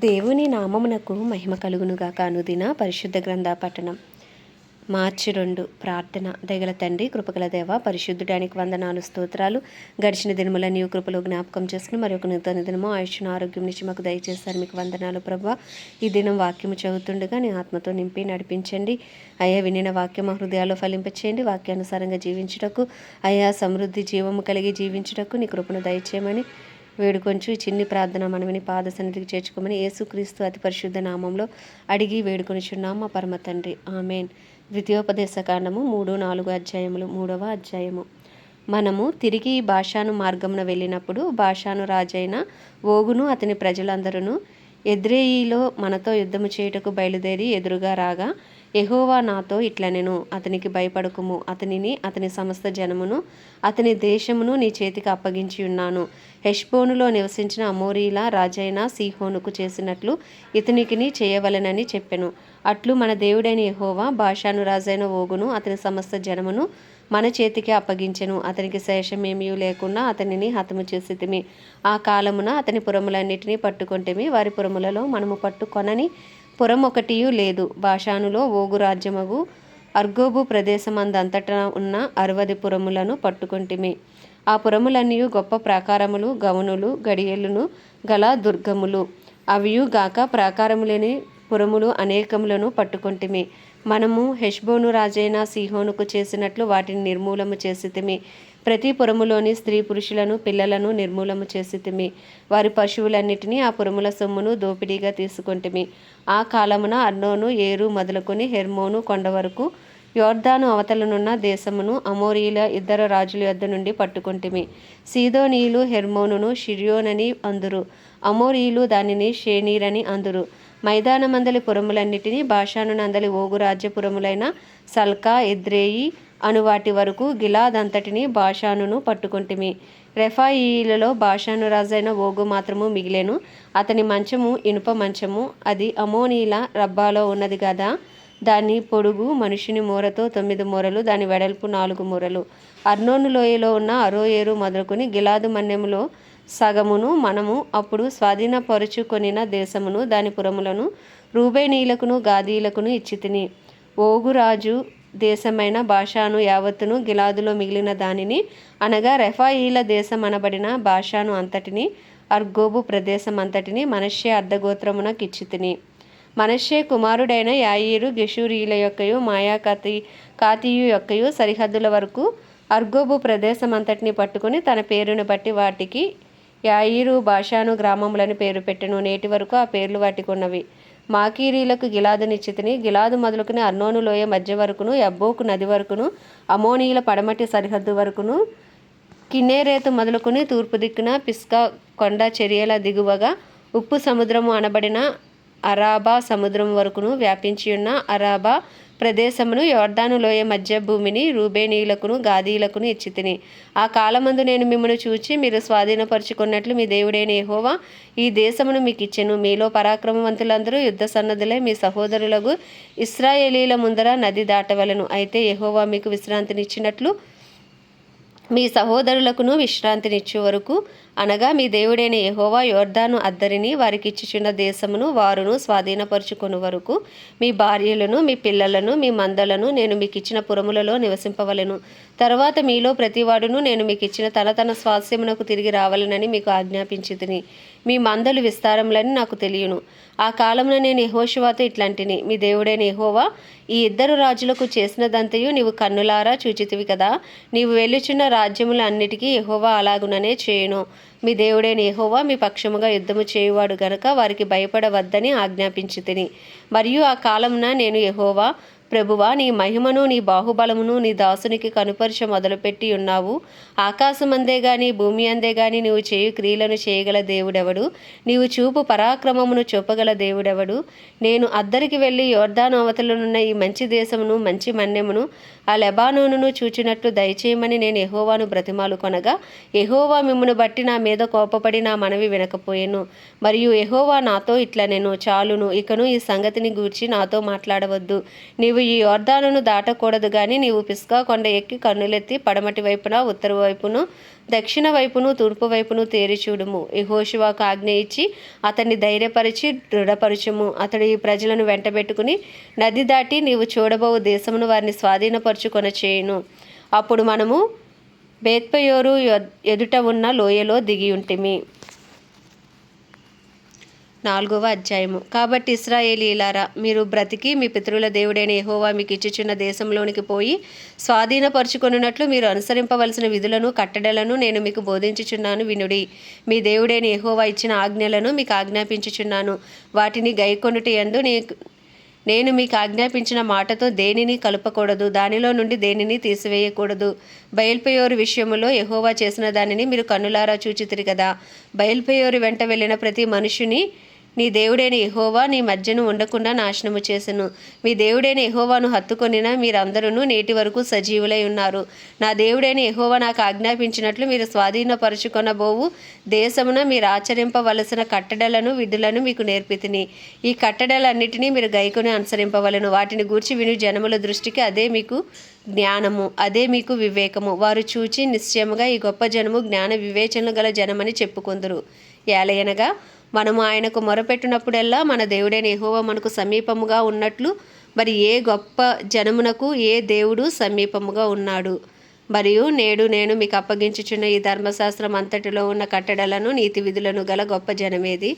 దేవుని నామమునకు మహిమ కలుగునుగాక. అనుదిన పరిశుద్ధ గ్రంథ పఠనం. మార్చి 2. ప్రార్థన. దయగల తండ్రి, కృపగల దేవ, పరిశుద్ధుడానికి వందనాలు, స్తోత్రాలు. గడిచిన దినముల నీవు కృపలో జ్ఞాపకం చేసుకుని మరి ఒక నూతన దినము ఆయుష్ను ఆరోగ్యం నుంచి మాకు దయచేశారు. మీకు వందనాలు ప్రభువా. ఈ దినం వాక్యము చదువుతుండగా నీ ఆత్మతో నింపి నడిపించండి అయ్యా. వినిన వాక్యం హృదయాల్లో ఫలింపచేయండి. వాక్యానుసారంగా జీవించుటకు అయ్యా, సమృద్ధి జీవము కలిగి జీవించుటకు నీ కృపను దయచేయమని వేడుకొంచు ఈ చిన్ని ప్రార్థన మనవిని పాద సన్నిధికి చేర్చుకోమని యేసుక్రీస్తు అతి పరిశుద్ధ నామంలో అడిగి వేడుకొనిచున్నాం మా పరమ తండ్రి. ఆమెన్. ద్వితీయోపదేశ కాండము 3-4 అధ్యాయములు. 3వ అధ్యాయము. మనము తిరిగి బాషాను మార్గమున వెళ్ళినప్పుడు బాషాను రాజైన ఓగును అతని ప్రజలందరూ ఎద్రేయిలో మనతో యుద్ధము చేయుటకు బయలుదేరి ఎదురుగా రాగా, యెహోవా నాతో ఇట్లనెను, అతనికి భయపడకుము, అతనిని అతని సమస్త జనమును అతని దేశమును నీ చేతికి అప్పగించి ఉన్నాను. హెష్బోనులో నివసించిన అమోరీల రాజైన సీహోనుకు చేసినట్లు ఇతనికిని చేయవలెనని చెప్పెను. అట్లు మన దేవుడైన యెహోవా బాషాను రాజైన ఓగును అతని సమస్త జనమును మన చేతికి అప్పగించెను. అతనికి శేషమేమీ లేకుండా అతనిని హతము చేసితిమి. ఆ కాలమున అతని పురములన్నిటినీ పట్టుకొంటిమి. వారి పురములలో మనము పట్టుకొనని పురం ఒకటియూ లేదు. బాషానులో ఓగు రాజ్యమగు అర్గోబు ప్రదేశమందంతటా ఉన్న 60 పురములను పట్టుకొంటిమి. ఆ పురములన్నీ గొప్ప ప్రాకారములు, గవనులు, గడియలును గల దుర్గములు. అవియు గాక ప్రాకారములేని పురములు అనేకములను పట్టుకొంటిమి. మనము హెష్బోను రాజైన సీహోనుకు చేసినట్లు వాటిని నిర్మూలము చేసితిమి. ప్రతి పురములోని స్త్రీ పురుషులను పిల్లలను నిర్మూలము చేసితిమి. వారి పశువులన్నిటినీ ఆ పురముల సొమ్మును దోపిడీగా తీసుకొంటిమి. ఆ కాలమున అర్నోను ఏరు మొదలుకొని హెర్మోను కొండ వరకు యోర్దాను అవతలనున్న దేశమును అమోరీల 2 రాజుల యొద్ద నుండి పట్టుకొంటిమి. సీదోనీయులు హెర్మోనును షిర్యోనని అందురు, అమోరీయులు దానిని షేనీరని అందురు. మైదానమందలి పురములన్నిటినీ బాషానునందలి ఓగు రాజ్యపురములైన సల్కా, ఎద్రేయి అను వాటి వరకు గిలాదంతటిని బాషానును పట్టుకొంటిమి. రెఫాయీలలో బాషాను రాజైన ఓగు మాత్రము మిగిలెను. అతని మంచము ఇనుప మంచము. అది అమోనీల రబ్బాలో ఉన్నది గదా. దాని పొడుగు మనుషుని మూరతో 9 మూరలు, దాని వెడల్పు 4 మూరలు. అర్నోను లోయలో ఉన్న అరోయేరు మొదలుకొని గిలాదు మన్యములో సగమును మనము అప్పుడు స్వాధీనపరుచుకొనిన దేశమును దాని పురములను రూబేనీయులకును గాదీయులకును ఇచ్చితిని. ఓగు రాజు దేశమైన బాషాను యావత్తును, గిలాదులో మిగిలిన దానిని అనగా రెఫాయీల దేశం అనబడిన బాషాను అంతటిని, అర్గోబు ప్రదేశం అంతటిని మనష్షే అర్ధగోత్రమునకిచ్చితిని. మనష్షే కుమారుడైన యాయీరు గెషూరీయుల యొక్కయు కాతీయు యొక్కయు సరిహద్దుల వరకు అర్గోబు ప్రదేశం అంతటిని పట్టుకుని తన పేరును బట్టి వాటికి యాయీరు బాషాను గ్రామములని పేరు పెట్టెను. నేటి వరకు ఆ పేర్లు వాటికి ఉన్నవి. మాకీరీలకు గిలాదునిచ్చితిని. గిలాదు మొదలుకుని అర్నోను లోయ మధ్య వరకును, యబ్బోకు నది వరకును, అమోనీయుల పడమటి సరిహద్దు వరకును, కిన్నెరేతు మొదలుకుని తూర్పు దిక్కున పిస్గా కొండ చర్యల దిగువగా ఉప్పు సముద్రము అనబడిన అరాబా సముద్రం వరకును వ్యాపించియున్న అరాబా ప్రదేశమును, యోర్దాను లోయ మధ్య భూమిని రూబేనీయులకును గాదీయులకును ఇచ్చితిని. ఆ కాలమందు నేను మిమ్మను చూచి మీరు స్వాధీనపరుచుకున్నట్లు మీ దేవుడైన యెహోవా ఈ దేశమును మీకు ఇచ్చెను. మీలో పరాక్రమవంతులందరూ యుద్ధ సన్నద్ధులై మీ సహోదరులకు ఇశ్రాయేలీల ముందర నది దాటవలెను. అయితే యెహోవా మీకు విశ్రాంతినిచ్చినట్లు మీ సహోదరులకును విశ్రాంతినిచ్చు వరకు, అనగా మీ దేవుడైన యెహోవా యోర్దాను అద్దరిని వారికిచ్చుచున్న దేశమును వారును స్వాధీనపరుచుకొను వరకు మీ భార్యలను, మీ పిల్లలను, మీ మందలను నేను మీకు ఇచ్చిన పురములలో నివసింపవలెను. తరువాత మీలో ప్రతివాడును నేను మీకు ఇచ్చిన తన స్వాస్థ్యమునకు తిరిగి రావాలనని మీకు ఆజ్ఞాపించితిని. మీ మందలు విస్తారములని నాకు తెలియను. ఆ కాలమున నేను యెహోషువతో ఇట్లాంటిని, మీ దేవుడైన యెహోవా ఈ 2 రాజులకు చేసినదంతయు నీవు కన్నులారా చూచితివి కదా. నీవు వెళ్ళుచున్న రాజ్యముల అన్నిటికీ యెహోవా అలాగుననే చేయును. మీ దేవుడైన యెహోవా మీ పక్షముగా యుద్ధము చేయువాడు గనుక వారికి భయపడవద్దని ఆజ్ఞాపించితిని. మరియు ఆ కాలమున నేను యెహోవా, ప్రభువా, నీ మహిమను నీ బాహుబలమును నీ దాసునికి కనుపరచ మొదలుపెట్టి ఉన్నావు. ఆకాశమందే గాని భూమి అందే గాని నీవు చేయు క్రియలను చేయగల దేవుడెవడు? నీవు చూపు పరాక్రమమును చూపగల దేవుడెవడు? నేను అద్దరికి వెళ్ళి యోర్దాను అవతలనున్న ఈ మంచి దేశమును మంచి మన్యమును ఆ లెబానోనును చూచినట్లు దయచేయమని నేను యెహోవాను బ్రతిమాలు కొనగా, యెహోవా మిమ్మును బట్టి నా మీద కోపపడి నా మనవి వినకపోయెను. మరియు యెహోవా నాతో ఇట్లనెను, చాలును, ఇకను ఈ సంగతిని గూర్చి నాతో మాట్లాడవద్దు. నీవు నీవు ఈ యొర్దానును దాటకూడదు గాని నీవు పిస్గా కొండ ఎక్కి కన్నులెత్తి పడమటి వైపున ఉత్తర వైపును దక్షిణ వైపును తూర్పు వైపును తేరి చూడుము. యెహోషువకు ఆజ్ఞ ఇచ్చి అతన్ని ధైర్యపరిచి దృఢపరచుము. అతడు ఈ ప్రజలను వెంటబెట్టుకుని నది దాటి నీవు చూడబోవు దేశమును వారిని స్వాధీనపరుచుకొన చేయును. అప్పుడు మనము బేత్పయోరు ఎదుట ఉన్న లోయలో దిగి ఉంటిమి. 4వ అధ్యాయము. కాబట్టి ఇశ్రాయేలీయులారా, మీరు బ్రతికి మీ పితరుల దేవుడైన యెహోవా మీకు ఇచ్చుచున్న దేశంలోనికి పోయి స్వాధీనపరుచుకొనున్నట్లు మీరు అనుసరింపవలసిన విధులను కట్టడలను నేను మీకు బోధించుచున్నాను వినుడి. మీ దేవుడైన యెహోవా ఇచ్చిన ఆజ్ఞలను మీకు ఆజ్ఞాపించుచున్నాను. వాటిని గైకొనుట యందు నేను మీకు ఆజ్ఞాపించిన మాటతో దేనిని కలపకూడదు, దానిలో నుండి దేనిని తీసివేయకూడదు. బయల్పెయోరు విషయములో యెహోవా చేసిన దానిని మీరు కన్నులారా చూచితిరి కదా. బయల్పెయోరు వెంట వెళ్ళిన ప్రతి మనుషుని నీ దేవుడైన యెహోవా నీ మధ్యను ఉండకుండా నాశనము చేసెను. మీ దేవుడైన యెహోవాను హత్తుకొనిన మీరందరూ నేటి వరకు సజీవులై ఉన్నారు. నా దేవుడైన యెహోవా నాకు ఆజ్ఞాపించినట్లు మీరు స్వాధీనపరుచుకొనబోవు దేశమున మీరు ఆచరింపవలసిన కట్టడలను విధులను మీకు నేర్పితిని. ఈ కట్టడలన్నిటినీ మీరు గైకొని అనుసరింపవలను. వాటిని గూర్చి విను జనముల దృష్టికి అదే మీకు జ్ఞానము, అదే మీకు వివేకము. వారు చూచి నిశ్చయముగా ఈ గొప్ప జనము జ్ఞాన వివేచనలు గల జనమని చెప్పుకొందురు. ఏలయనగా మనము ఆయనకు మొరపెట్టినప్పుడల్లా మన దేవుడైన యెహోవా మనకు సమీపముగా ఉన్నట్లు మరి ఏ గొప్ప జనమునకు ఏ దేవుడు సమీపముగా ఉన్నాడు. మరియు నేడు నేను మీకు అప్పగించుచున్న ఈ ధర్మశాస్త్రం అంతటిలో ఉన్న కట్టడలను నీతి విధులను గల గొప్ప జనమేది.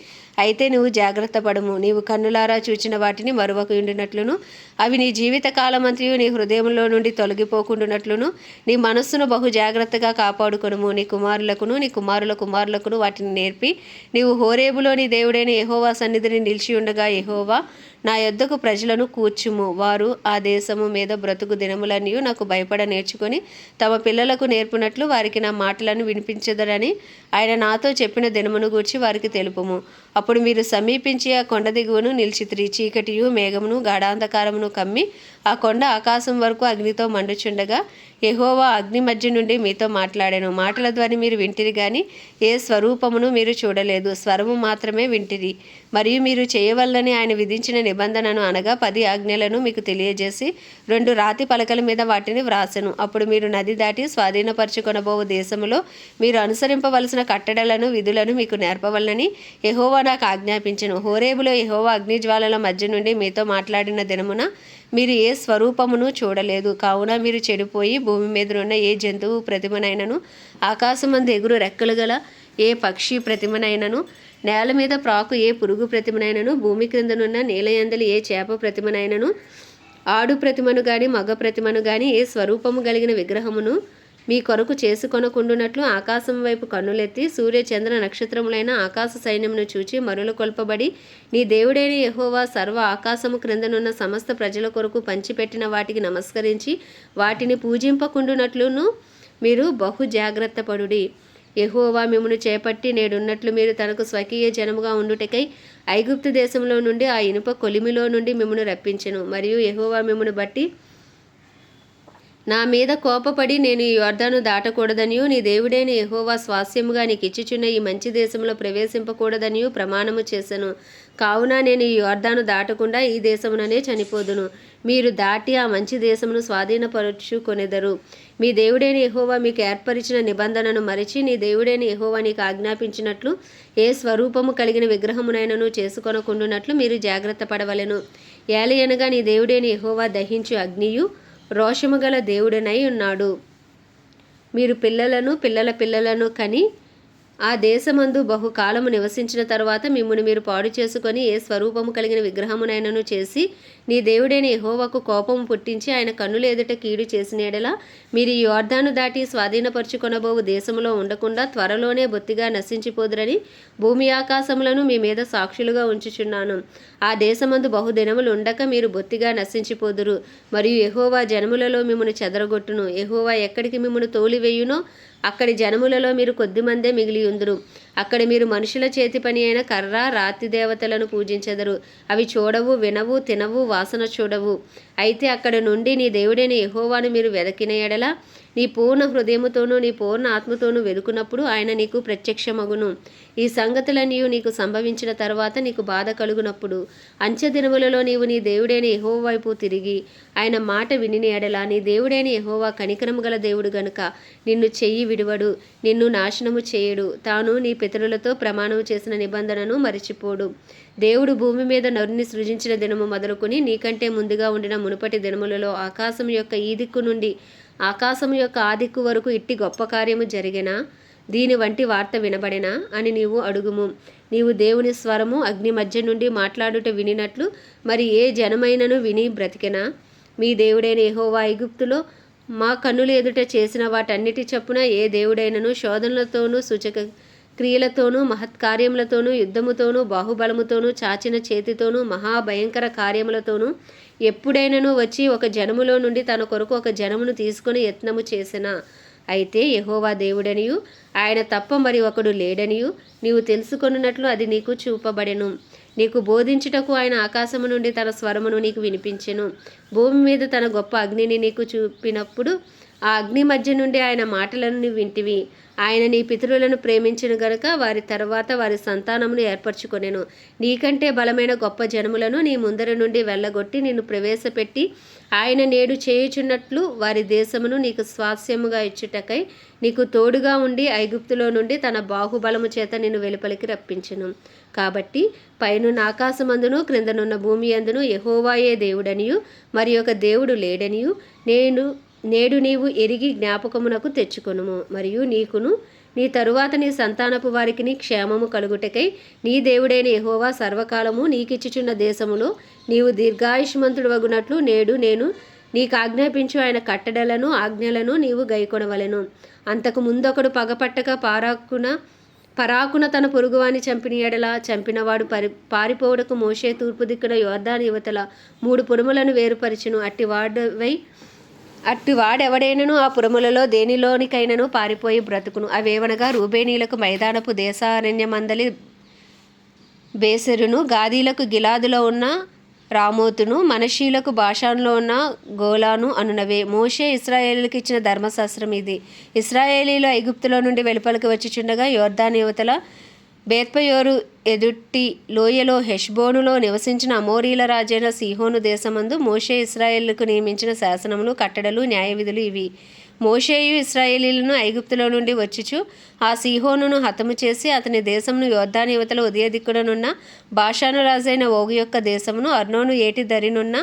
అయితే నువ్వు జాగ్రత్త పడము. నీవు కన్నులారా చూచిన వాటిని మరువకుండునట్లును అవి నీ జీవిత కాలమంతయు నీ హృదయంలో నుండి తొలగిపోకుండునట్లును నీ మనస్సును బహు జాగ్రత్తగా కాపాడుకొనుము. నీ కుమారులకును నీ కుమారుల కుమారులకును వాటిని నేర్పి నీవు హోరేబులో నీ దేవుడైన యెహోవా సన్నిధిని నిలిచి ఉండగా యెహోవా నా యొద్దకు ప్రజలను కూర్చుము. వారు ఆ దేశము మీద బ్రతుకు దినములన్నీ నాకు భయపడ నేర్చుకొని తమ పిల్లలకు నేర్పునట్లు వారికి నా మాటలను వినిపించదరని ఆయన నాతో చెప్పిన దినమును గూర్చి వారికి తెలుపుము. అప్పుడు మీరు సమీపించి ఆ కొండ దిగువను నిలిచితిరి. చీకటియు మేఘమును గాఢాంధకారమును కమ్మి ఆ కొండ ఆకాశం వరకు అగ్నితో మండుచుండగా యెహోవా అగ్ని మధ్య నుండి మీతో మాట్లాడాను. మాటల ద్వారా మీరు వింటిరి గాని ఏ స్వరూపమును మీరు చూడలేదు, స్వరము మాత్రమే వింటిరి. మరియు మీరు చేయవల్లని ఆయన విధించిన నిబంధనను అనగా 10 ఆజ్ఞలను మీకు తెలియజేసి 2 రాతి పలకల మీద వాటిని వ్రాసెను. అప్పుడు మీరు నది దాటి స్వాధీనపరచుకొనబోవు దేశములో మీరు అనుసరింపవలసిన కట్టడలను విధులను మీకు నేర్పవలనని యెహోవా నాకు ఆజ్ఞాపించెను. హోరేబులో యెహోవా అగ్నిజ్వాలల మధ్య నుండి మీతో మాట్లాడిన దినమున మీరు ఏ స్వరూపమును చూడలేదు. కావున మీరు చెడిపోయి భూమి మీదనున్న ఏ జంతువు ప్రతిమనైనను ఆకాశమందు ఎగురు రెక్కలు గల ఏ పక్షి ప్రతిమనైనను నేల మీద ప్రాకు ఏ పురుగు ప్రతిమనైనను భూమి క్రిందనున్న నీలయందలి ఏ చేప ప్రతిమనైనను ఆడు ప్రతిమను గాని మగ ప్రతిమను గాని ఏ స్వరూపము కలిగిన విగ్రహమును మీ కొరకు చేసుకొనకుండునట్లు ఆకాశం వైపు కన్నులెత్తి సూర్య చంద్ర నక్షత్రములైన ఆకాశ సైన్యమును చూచి మరులు కొల్పబడి నీ దేవుడైన యెహోవా సర్వ ఆకాశము క్రిందనున్న సమస్త ప్రజల కొరకు పంచిపెట్టిన వాటికి నమస్కరించి వాటిని పూజింపకుండునట్లును మీరు బహు జాగ్రత్త పడుడి. యెహోవా మిమ్మును చేపట్టి నేడున్నట్లు మీరు తనకు స్వకీయ జనముగా ఉండుటకై ఐగుప్తు దేశంలో నుండి ఆ ఇనుప కొలిమిలో నుండి మిమ్మును రప్పించెను. మరియు యెహోవా మిమ్మును బట్టి నా మీద కోపపడి నేను ఈ యొర్దాను దాటకూడదనియు నీ దేవుడైన యెహోవా స్వాస్యముగా నీకు ఇచ్చుచున్న ఈ మంచి దేశంలో ప్రవేశింపకూడదనియు ప్రమాణము చేసెను. కావున నేను ఈ యొర్దాను దాటకుండా ఈ దేశముననే చనిపోదును. మీరు దాటి ఆ మంచి దేశమును స్వాధీనపరుచుకొనెదరు. మీ దేవుడైన యెహోవా మీకు ఏర్పరిచిన నిబంధనను మరిచి నీ దేవుడైన యెహోవా నీకు ఆజ్ఞాపించినట్లు ఏ స్వరూపము కలిగిన విగ్రహమునైనను చేసుకొనకుండునట్లు మీరు జాగ్రత్త పడవలెను. ఏలయనగా నీ దేవుడైన యెహోవా దహించు అగ్నియు రోషము గల దేవుడనై ఉన్నాడు. మీరు పిల్లలను పిల్లల పిల్లలను కని ఆ దేశమందు బహుకాలము నివసించిన తరువాత మిమ్మును మీరు పాడు చేసుకొని ఏ స్వరూపము కలిగిన విగ్రహమునైనను చేసి నీ దేవుడైన యెహోవాకు కోపము పుట్టించి ఆయన కన్నుల ఎదుట కీడు చేసిన యెడల మీరు ఈ యొర్దాను దాటి స్వాధీనపరుచుకొనబోవు దేశములో ఉండకుండా త్వరలోనే బొత్తిగా నశించిపోదురని భూమి ఆకాశములను మీ మీద సాక్షులుగా ఉంచుచున్నాను. ఆ దేశమందు బహుదినములు ఉండక మీరు బొత్తిగా నశించిపోదురు. మరియు యెహోవా జనములలో మిమ్మును చెదరగొట్టును. యెహోవా ఎక్కడికి మిమ్మును తోలివేయునో అక్కడి జనములలో మీరు కొద్దిమందే మిగిలియుందురు. అక్కడ మీరు మనుషుల చేతి పని అయిన కర్ర రాతి దేవతలను పూజించెదరు. అవి చూడవు, వినవు, తినవు, వాసన చూడవు. అయితే అక్కడ నుండి నీ దేవుడైన యెహోవాను మీరు వెదకిన ఎడల నీ పూర్ణ హృదయముతోనూ నీ పూర్ణ ఆత్మతోనూ వెదుకున్నప్పుడు ఆయన నీకు ప్రత్యక్షమగును. ఈ సంగతులన్నీ నీకు సంభవించిన తర్వాత నీకు బాధ కలుగునప్పుడు అంచె దినములలో నీవు నీ దేవుడైన యెహోవా వైపు తిరిగి ఆయన మాట వినిన ఎడల నీ దేవుడైన యెహోవా కనికరము గల దేవుడు గనుక నిన్ను చెయ్యి విడువడు, నిన్ను నాశనము చేయడు. తాను నీ పితరులతో ప్రమాణము చేసిన నిబంధనను మరిచిపోడు. దేవుడు భూమి మీద నరుని సృజించిన దినము మొదలుకొని నీకంటే ముందుగా ఉండిన మునుపటి దినములలో ఆకాశం యొక్క ఈ దిక్కు నుండి ఆకాశం యొక్క ఆ దిక్కు వరకు ఇట్టి గొప్ప కార్యము జరిగినా, దీని వంటి వార్త వినబడినా అని నీవు అడుగుము. నీవు దేవుని స్వరము అగ్ని మధ్య నుండి మాట్లాడుట వినినట్లు మరి ఏ జనమైనను విని బ్రతికెనా? మీ దేవుడైన యెహోవా ఐగుప్తులో మా కన్నుల ఎదుట చేసిన వాటన్నిటి చొప్పున ఏ దేవుడైనను శోధనలతోనూ సూచక క్రియలతోనూ మహత్కార్యములతోనూ యుద్ధముతోనూ బాహుబలముతోనూ చాచిన చేతితోనూ మహాభయంకర కార్యములతోనూ ఎప్పుడైనను వచ్చి ఒక జనములో నుండి తన కొరకు ఒక జనమును తీసుకొని యత్నము చేసిన అయితే యెహోవా దేవుడనియు ఆయన తప్ప మరి ఒకడు లేడనియు నీవు తెలుసుకొనున్నట్లు అది నీకు చూపబడెను. నీకు బోధించుటకు ఆయన ఆకాశము నుండి తన స్వరమును నీకు వినిపించెను. భూమి మీద తన గొప్ప అగ్నిని నీకు చూపినప్పుడు ఆ అగ్ని మధ్య నుండి ఆయన మాటలను వింటివి. ఆయన నీ పితరులను ప్రేమించిన గనుక వారి తర్వాత వారి సంతానమును ఏర్పరచుకొనెను. నీకంటే బలమైన గొప్ప జనములను నీ ముందర నుండి వెళ్ళగొట్టి నిన్ను ప్రవేశపెట్టి ఆయన నేడు చేయుచున్నట్లు వారి దేశమును నీకు స్వాస్యముగా ఇచ్చుటకై నీకు తోడుగా ఉండి ఐగుప్తులో నుండి తన బాహుబలము చేత నిన్ను వెలుపలికి రప్పించెను. కాబట్టి పైనున్న ఆకాశమందును క్రిందనున్న భూమి అందును యెహోవాయే దేవుడనియు మరి ఒక దేవుడు లేడనియు నేడు నీవు ఎరిగి జ్ఞాపకమునకు తెచ్చుకొనుము. మరియు నీకును నీ తరువాత నీ సంతానపు వారికి క్షేమము కలుగుటకై నీ దేవుడైన యెహోవా సర్వకాలము నీకిచ్చుచున్న దేశములో నీవు దీర్ఘాయుష్మంతుడు వగునట్లు నేడు నేను నీకు ఆజ్ఞాపించు ఆయన కట్టడలను ఆజ్ఞలను నీవు గైకొనవలెను. అంతకు ముందొకడు పగపట్టక పరాకున తన పొరుగువాని చంపిన ఎడల చంపినవాడు పారిపోవుటకు మోషే తూర్పు దిక్కున యోర్దాను యువతల 3 పురములను వేరుపరిచెను. అట్టివాడెవడైనను ఆ పురములలో దేనిలోనికైనను పారిపోయి బ్రతుకును. అవేవనగా రూబేనీలకు మైదానపు దేశారణ్యమందలి బేసెరును, గాదీలకు గిలాదులో ఉన్న రామోతును, మనషీలకు బాషానులో ఉన్న గోలాను అనునవే. మోషే ఇశ్రాయేలీయులకు ఇచ్చిన ధర్మశాస్త్రం ఇది. ఇశ్రాయేలీయులు ఐగుప్తులో నుండి వెలుపలికి వచ్చిచుండగా యోర్దాను యువతల బేత్పయోరు ఎదుటి లోయలో హెష్బోనులో నివసించిన అమోరీల రాజైన సీహోను దేశమందు మోషే ఇశ్రాయేలుకు నియమించిన శాసనములు, కట్టడలు, న్యాయవిధులు ఇవి. మోషేయు ఇశ్రాయేలీయులను ఐగుప్తులో నుండి వచ్చుచు ఆ సీహోనును హతము చేసి అతని దేశమును యోర్దాను యువతల ఉదయ దిక్కుననున్న బాషాను రాజైన ఓగు యొక్క దేశమును అర్నోను ఏటి దరినున్న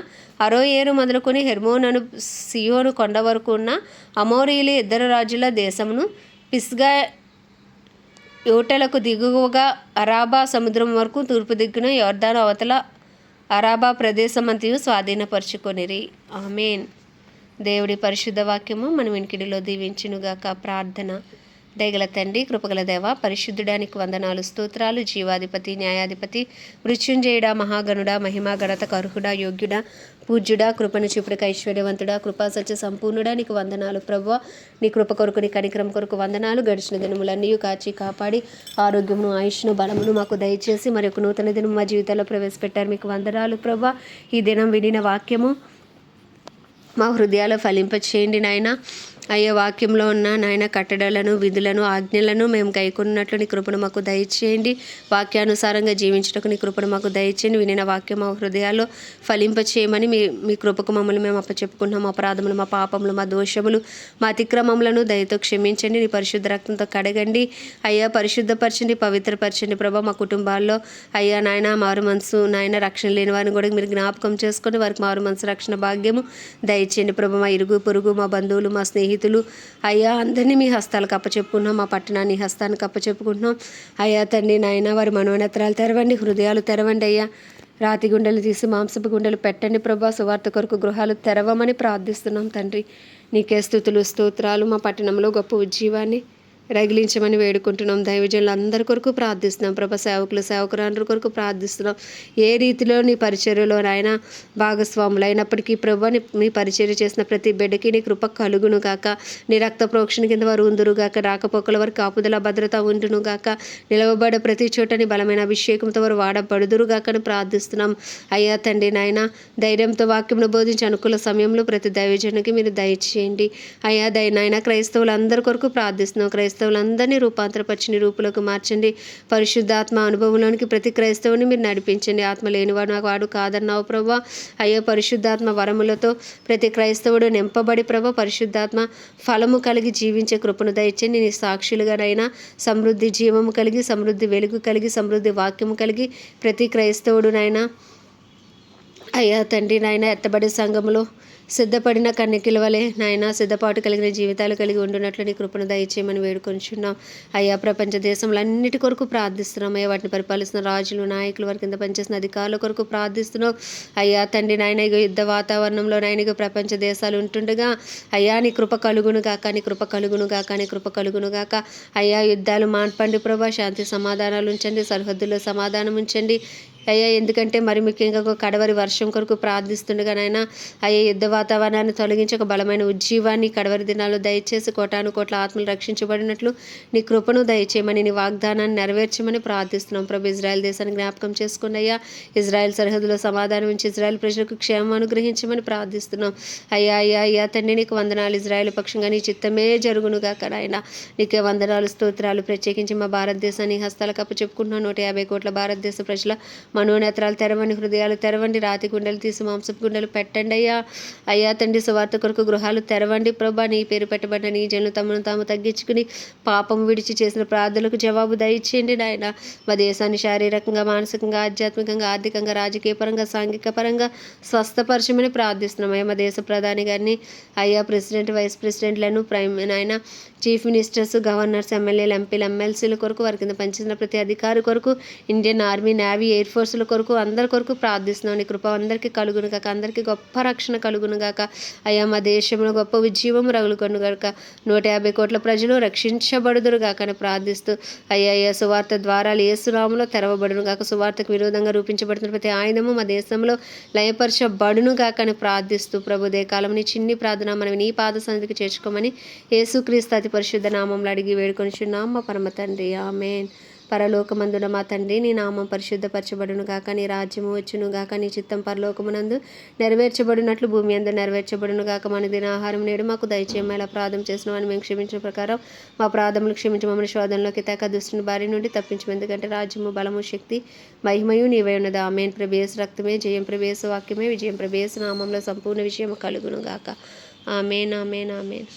అరోయేరు మొదలుకొని హెర్మోనను సియోను కొండ వరకు ఉన్న అమోరీలు 2 రాజుల దేశమును పిస్గా యోటలకు దిగువగా అరాబా సముద్రం వరకు తూర్పు దిక్కున యోర్దాను అవతల అరాబా ప్రదేశమంతయు స్వాధీనపరుచుకొనిరి. ఆమేన్. దేవుడి పరిశుద్ధ వాక్యము మన వినికిడిలో దీవించునుగాక. ప్రార్థన. దయగల తండ్రి, కృపగల దేవ, పరిశుద్ధుడానికి వందనాలు, స్తోత్రాలు. జీవాధిపతి, న్యాయాధిపతి, మృత్యుంజయుడా, మహాగణుడా, మహిమా ఘనతకు అర్హుడా, యోగ్యుడా, పూజ్యుడా, కృపను చూపుటకు ఐశ్వర్యవంతుడా, కృపా సత్య సంపూర్ణుడా, నీకు వందనాలు ప్రభువా. నీ కృప కొరకు, నీ కనికరం కొరకు వందనాలు. గడిచిన దినములన్నీ కాచి కాపాడి ఆరోగ్యమును, ఆయుష్ను, బలమును మాకు దయచేసి మరి ఒక నూతన దినం మా జీవితాల్లో ప్రవేశపెట్టారు. మీకు వందనాలు ప్రభువా. ఈ దినం వినిన వాక్యము మా హృదయాలు ఫలింపచేయండి నాయన. అయ్యే వాక్యంలో ఉన్న నాయన కట్టడలను, విధులను, ఆజ్ఞలను మేము గైకొన్నట్లు నీ కృపను మాకు దయచేయండి. వాక్యానుసారంగా జీవించటకు నీ కృపను మాకు దయచేయండి. వినిన వాక్యం మా హృదయాల్లో ఫలింపచేయమని మీ కృపకు మమ్మల్ని మేము అప్పచెప్పుకుంటున్నాం. మా అపరాధములు, మా పాపములు, మా దోషములు, మా అతిక్రమములను దయతో క్షమించండి. నీ పరిశుద్ధ రక్తంతో కడగండి అయ్యా. పరిశుద్ధపరచండి, పవిత్రపరచండి ప్రభా. మా కుటుంబాల్లో అయ్యా నాయన మారు మనసు నాయన రక్షణ లేని వారిని కూడా మీరు జ్ఞాపకం చేసుకొని వారికి మారు మనసు రక్షణ భాగ్యము దయచేయండి ప్రభా. మా ఇరుగు పొరుగు, మా బంధువులు, మా స్నేహితులు అయ్యా అందరినీ మీ హస్తాలకు అప్పచెప్పుకుంటున్నాం. మా పట్టణాన్ని హస్తానికి అప్పచెప్పుకుంటున్నాం అయ్యా తండ్రి నాయన. వారి మనోనేత్రాలు తెరవండి, హృదయాలు తెరవండి అయ్యా. రాతి గుండెలు తీసి మాంసపు గుండెలు పెట్టండి ప్రభా. సువార్త కొరకు గృహాలు తెరవమని ప్రార్థిస్తున్నాం తండ్రి. నీకే స్తుతులు, స్తోత్రాలు. మా పట్టణంలో గొప్ప ఉజ్జీవాన్ని రగిలించమని వేడుకుంటున్నాం. దైవజనులు అందరి కొరకు ప్రార్థిస్తున్నాం ప్రభా. సేవకురాండ్ర కొరకు ప్రార్థిస్తున్నాం. ఏ రీతిలో నీ పరిచర్యలో నాయన భాగస్వాములు అయినప్పటికీ ప్రభా, నీ పరిచర్య చేసిన ప్రతి బిడ్డకి నీ కృప కలుగును గాక. నీ రక్త ప్రోక్షణ కింద వారు ఉందురు గాక. రాకపోకల వరకు కాపుదల భద్రత ఉండును గాక. నిలవబడే ప్రతి చోట నీ బలమైన అభిషేకంతో వారు వాడబడుదురు గాకని ప్రార్థిస్తున్నాం. అయ్యా తండ్రి నాయన, ధైర్యంతో వాక్యమును బోధించి అనుకూల సమయంలో ప్రతి దైవజనునికి మీరు దయచేయండి. అయ్యా నాయన, క్రైస్తవులందరి కొరకు ప్రార్థిస్తున్నాం. క్రైస్తవులందరినీ రూపాంతరపరిచి నీ రూపులోకి మార్చండి. పరిశుద్ధాత్మ అనుభవంలోనికి ప్రతి క్రైస్తవుని మీరు నడిపించండి. ఆత్మ లేనివాడు నాకు వాడు కాదన్నావు ప్రభా. అయ్యో పరిశుద్ధాత్మ వరములతో ప్రతి క్రైస్తవుడు నింపబడి ప్రభా, పరిశుద్ధాత్మ ఫలము కలిగి జీవించే కృపను దయచండి. నీ సాక్షులుగానైనా సమృద్ధి జీవము కలిగి, సమృద్ధి వెలుగు కలిగి, సమృద్ధి వాక్యము కలిగి ప్రతి క్రైస్తవుడునైనా అయ్యా తండ్రి నాయన ఎత్తబడే సంఘములో సిద్ధపడిన కన్యకిల వలె నాయన సిద్ధపాటు కలిగిన జీవితాలు కలిగి ఉండునట్లు నీ కృపను దయచేయమని వేడుకొంచున్నాం. అయ్యా ప్రపంచ దేశంలన్నిటి కొరకు ప్రార్థిస్తున్నాం. అయ్యా వాటిని పరిపాలిస్తున్న రాజులు, నాయకులు, వారి కింద పనిచేసిన అధికారుల కొరకు ప్రార్థిస్తున్నాం. అయ్యా తండ్రి నాయన యుద్ధ వాతావరణంలో నాయన ప్రపంచ దేశాలు ఉంటుండగా అయ్యా నీ కృప కలుగును గాక, నీ కృప కలుగును గాక, నీ కృప కలుగును గాక. అయ్యా యుద్ధాలు మాన్పండి ప్రభా. శాంతి సమాధానాలు ఉంచండి. సరిహద్దుల్లో సమాధానం ఉంచండి అయ్యా. ఎందుకంటే మరి ముఖ్యంగా ఒక కడవరి వర్షం కొరకు ప్రార్థిస్తుండగానైనా అయ్యా యుద్ధ వాతావరణాన్ని తొలగించి ఒక బలమైన ఉజ్జీవాన్ని కడవరి దినాల్లో దయచేసి కోటాను కోట్ల ఆత్మలు రక్షించబడినట్లు నీ కృపను దయచేయమని, నీ వాగ్దానాన్ని నెరవేర్చమని ప్రార్థిస్తున్నాం ప్రభు. ఇజ్రాయెల్ దేశాన్ని జ్ఞాపకం చేసుకుని అయ్యా ఇజ్రాయెల్ సరిహద్దులో సమాధానం ఉంచి ఇజ్రాయెల్ ప్రజలకు క్షేమం అనుగ్రహించమని ప్రార్థిస్తున్నాం. అయ్యా తండ్రి నీకు వందనాలు. ఇజ్రాయెల్ పక్షంగా నీ చిత్తమే జరుగునుగా నాయన. నీకే వందనాలు, స్తోత్రాలు. ప్రత్యేకించి మా భారతదేశాన్ని హస్తాలకు అప్పచెప్పుకుంటున్నాం. 150 కోట్ల భారతదేశ ప్రజల మనోనేత్రాలు తెరవండి, హృదయాలు తెరవండి, రాతి గుండెలు తీసి మాంసపు గుండెలు పెట్టండి అయ్యా తండ్రి. సువార్త కొరకు గృహాలు తెరవండి ప్రభా. నీ పేరు పెట్టబడిన నీ జనులు తమను తాము తగ్గించుకుని పాపం విడిచి చేసిన ప్రార్థనలకు జవాబు దయచేయండి నాయన. మా దేశాన్ని శారీరకంగా, మానసికంగా, ఆధ్యాత్మికంగా, ఆర్థికంగా, రాజకీయ పరంగా, సాంఘిక పరంగా స్వస్థపరచమని ప్రార్థిస్తున్నాం. అయ్యా మా దేశ ప్రధాని గారిని, అయ్యా ప్రెసిడెంట్, వైస్ ప్రెసిడెంట్లను, నాయన చీఫ్ మినిస్టర్స్, గవర్నర్స్, ఎమ్మెల్యేలు, ఎంపీలు, ఎమ్మెల్సీల కొరకు, వారి కింద పనిచేసిన ప్రతి అధికారి కొరకు, ఇండియన్ ఆర్మీ, నేవీ, ఎయిర్ ఫోర్సుల కొరకు, అందరి కొరకు ప్రార్థిస్తున్నాం. నీ కృప అందరికీ కలుగును గాక, అందరికీ గొప్ప రక్షణ కలుగును గాక. అయ్యా మా దేశంలో గొప్ప ఉజ్జీవము రగులుకొను గాక. 150 కోట్ల ప్రజలు రక్షించబడుదురు గాక అని ప్రార్థిస్తూ అయ్యా సువార్త ద్వారాలు యేసునామములో తెరవబడును గాక. సువార్తకు విరోధంగా రూపించబడుతున్న ప్రతి ఆయుధము మా దేశంలో లయపరచబడును గాక అని ప్రార్థిస్తూ ప్రభు దే కాలం నీ చిన్ని ప్రార్థన మనం నీ పాద సన్నిధికి చేర్చుకోమని యేసుక్రీస్తు అతి పరిశుద్ధ నామంలో అడిగి వేడుకొనిచున్నాం మా పరమ తండ్రి. ఆమేన్. పరలోకమందున మా తండ్రి, నీ నామం పరిశుద్ధపరచబడును గాక. నీ రాజ్యము వచ్చును గాక. నీ చిత్తం పరలోకమునందు నెరవేర్చబడినట్లు భూమి అందు నెరవేర్చబడును గాక. మన దిన ఆహారం నేడు మాకు దయచేయము. ఎలా అపరాధం చేసిన అని మేము క్షమించిన ప్రకారం మా అపరాధములు క్షమించి మమ్మల్ని శోధనలోకి తేక దుష్టుని బారి నుండి తప్పించము. ఎందుకంటే రాజ్యము, బలము, శక్తి, మహిమయు నీవే ఉన్నది. ఆమేన్. ప్రభు యేసు రక్తమే జయం, ప్రభు యేసు వాక్యమే విజయం, ప్రభు యేసు నామంలో సంపూర్ణ విజయం కలుగును గాక. ఆమేన్, ఆమేన్, ఆమేన్.